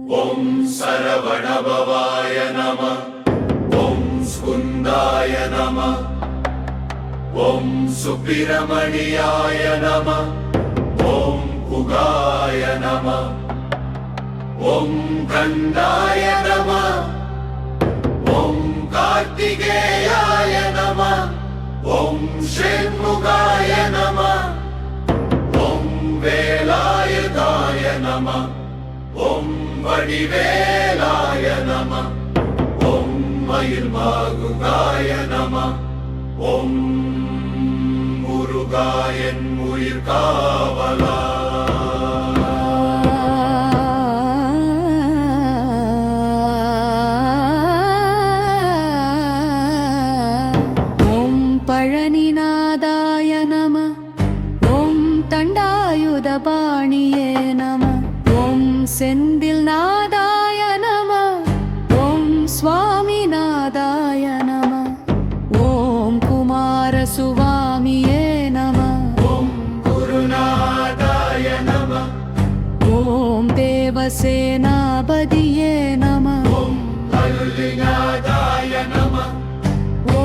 ॐ सरवणभवाय नमः। ॐ स्कुन्दाय नमः। ॐ सुब्रह्मण्याय नमः। ॐ कुगाय नमः। ॐ गन्धाय नमः। ॐ कार्तिकेयाय नमः। ॐ षण्मुखाय नमः। ॐ वेलायुधाय नमः। ॐ वडिवेलाय नमः। ॐ मयूर्वाहनाय नमः। ॐ मुरुगायन मुयिर्कावला। पळनिनादाय नमः। ॐ तण्डायुधपाणिये नमः। ॐ सेन्दिल्नादाय नमः। ॐ स्वामिनादाय नमः। ॐ कुमारसुवामिये नमः। ॐ गुरुनाथाय नमः। ॐ देवसेनापतिये नमः। ॐ अरुलिनाथाय नमः। ॐ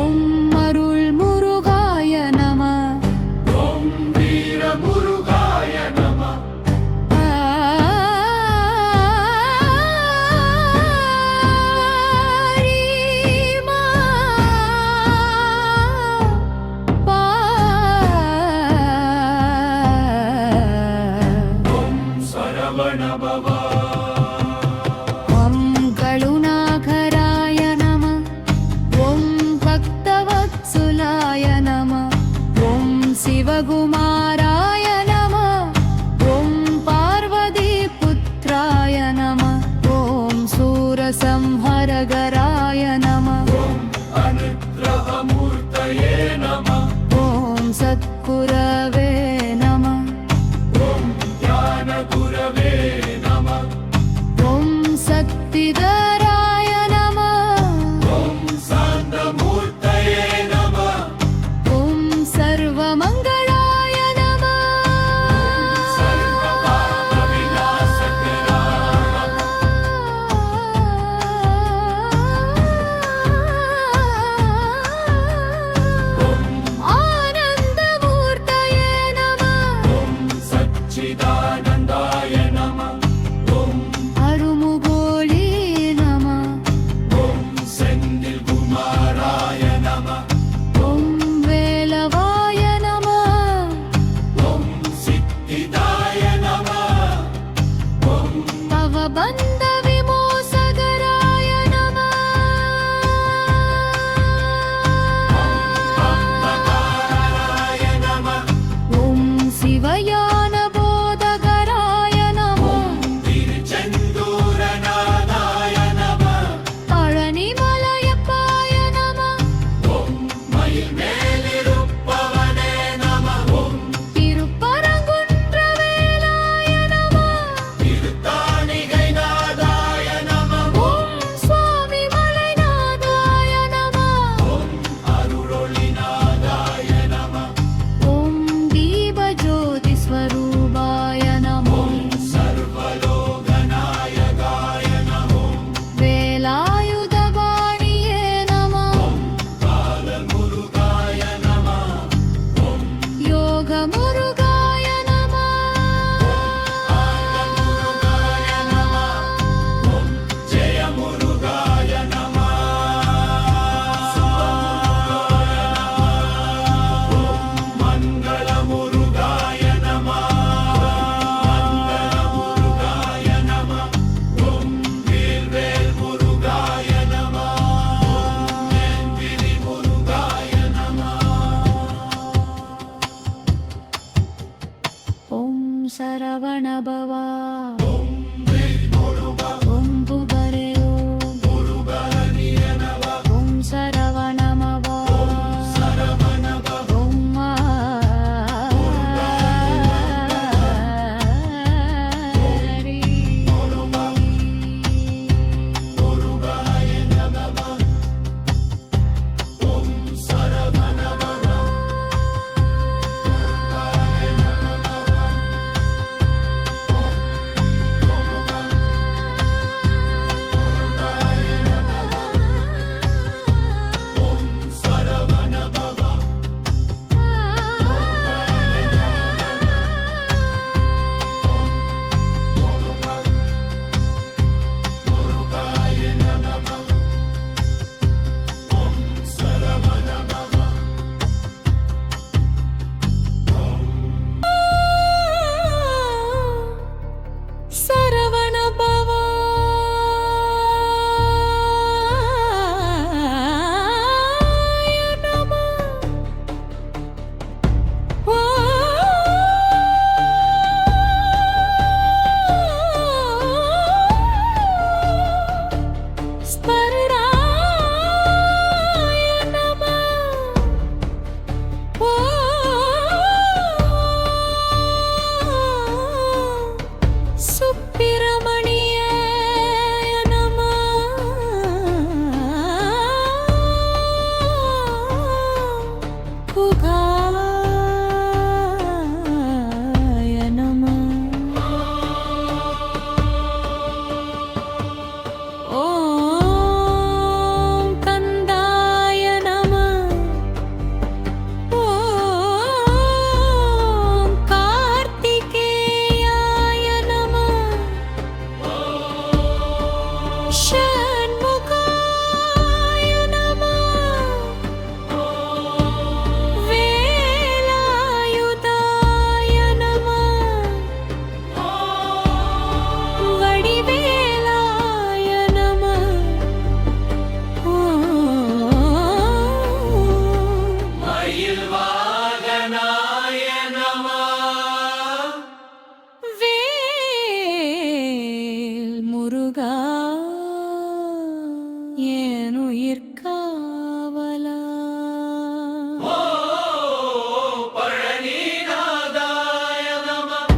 अरुळ्मुरुगाय नमः। ॐ वीरमुरुगाय नमः। ॐ सरवणभवा। ॐ करुणाकराय नमः। ॐ भक्तवत्सलाय नमः। ॐ शिवकुमाराय नमः। ॐ पार्वतीपुत्राय नमः। ॐ शूरसंहारकराय नमः। ॐ अनुग्रहमूर्तये नमः। ॐ सद्गुरवे नमः। ॐ ज्ञानगुरवे नमः। ॐ शक्तिधराय नमः। ॐ शान्तमूर्तये नमः। ॐ सर्वमङ्गलाय नमः। सर्वपापविनाशकराय आनन्दमूर्तये नमः। ॐ सच्चिदानन्दाय नमः। ॐ अरुमुगोळे नमः। ॐ सेन्दिल्कुमाराय नमः। ॐ वेलवाय नमः। ॐ सिद्धिदाय नमः। ॐ भवबन्धविमोचकराय नमः। ब्रह्मकाराय नमः। ॐ शिवयानबोधकराय नमः। तिरुचेन्दूरनाथाय नमः। पळनिमलयप्पाय नमः। ॐ मयिमेलिरुप्पवने नमः। ॐ तिरुपरङ्कुन्द्रवेलाय नमः। तिरुत्तानिगैनाय षण्मुखाय नमः वेलायुधाय नमः वडिवेलाय नमः மயில் வாகனாய நமः வேல் முருகா என் உயிர் காவலா பழனிநாதாய நமः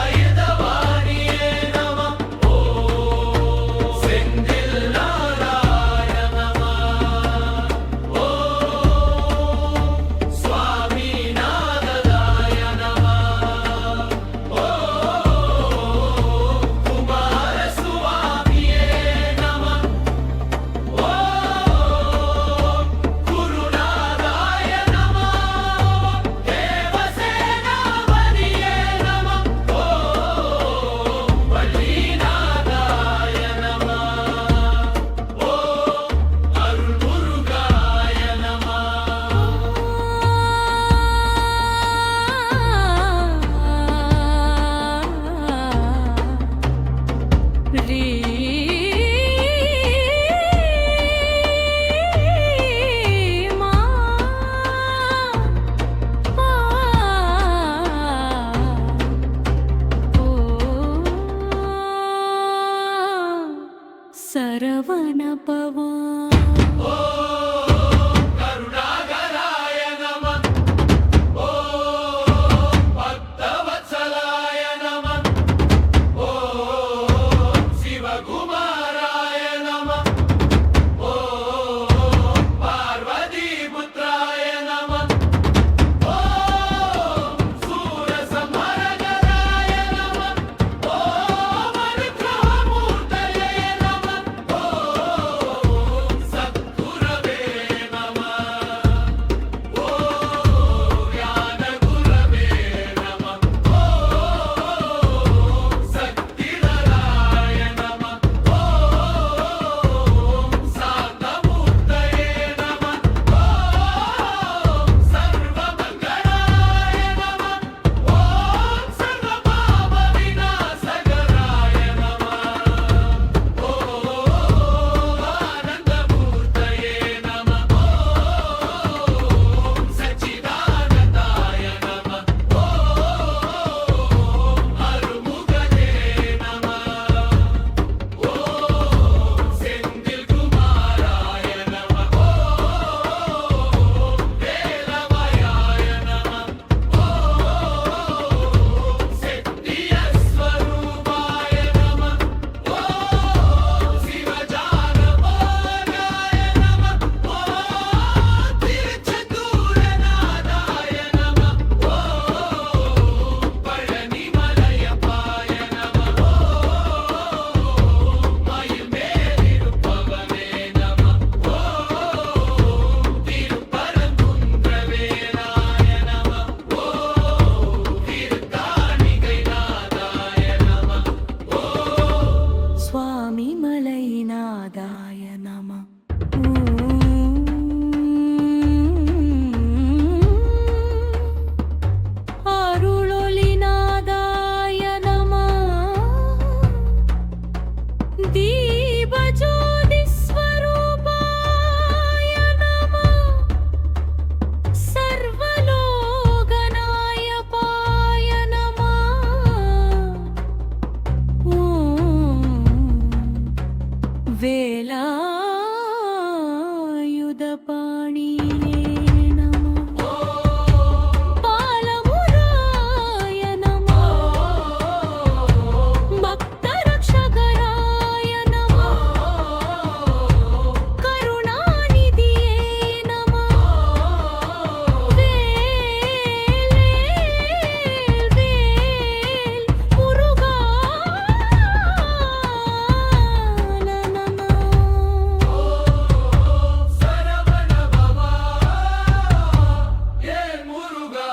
கலண்டாயுதபாணியே நமः செந்தில்நாதாய நமः சுவாமிநாததாய நமः குமாரசுவாமியே நமः குருநாதாய நமः தேவசேனாபதியே நமः வள்ளிநாதாய நமः அருள்முருகாய சரவண பவா கருணாகராய நமः பக்தவத்சலாய நமः சிவகுமாராய நமः பார்வதிபுத்ராய நமः சூரசம்ஹரகராய நமः மனுக்கிரகமூர்த்தயே நமः சத்குரவே நமः ஞானகுரவே நமः சக்திதராய நமः சாந்தமூர்த்தயே நமः சர்வமங்களாய நமः சர்வபாவவிநாசகராய நமः ஆனந்தமூர்த்தயே நமः சச்சிதானந்தாய நமः அருமுகனே நமः செந்தில்குமாராய நமः வேலமயாய நமः செட்டியஸ்வரூபாய நமः சிவஜானபோகாய நமः திருச்செந்தூரநாதாய நமः பழனிமலையப்பாய நமः மயில் மேலிருப்பவனே நமः திருப்பரங்குன்றவேலாய நமः திருக்காணிகைநாதாய நமः சுவாமி மலைநாதாய நம அருளொலிநாதாய நம தீபஜோதிஸ்வரூபாய நம சர்வலோகநாயகாய நம வேலாயுதபாணியே நம பாலமுராய நம பக்தரக்ஷகராய நம கருணாநிதியே நம வேல் முருகா நம சரவணபவா ஏ முருகா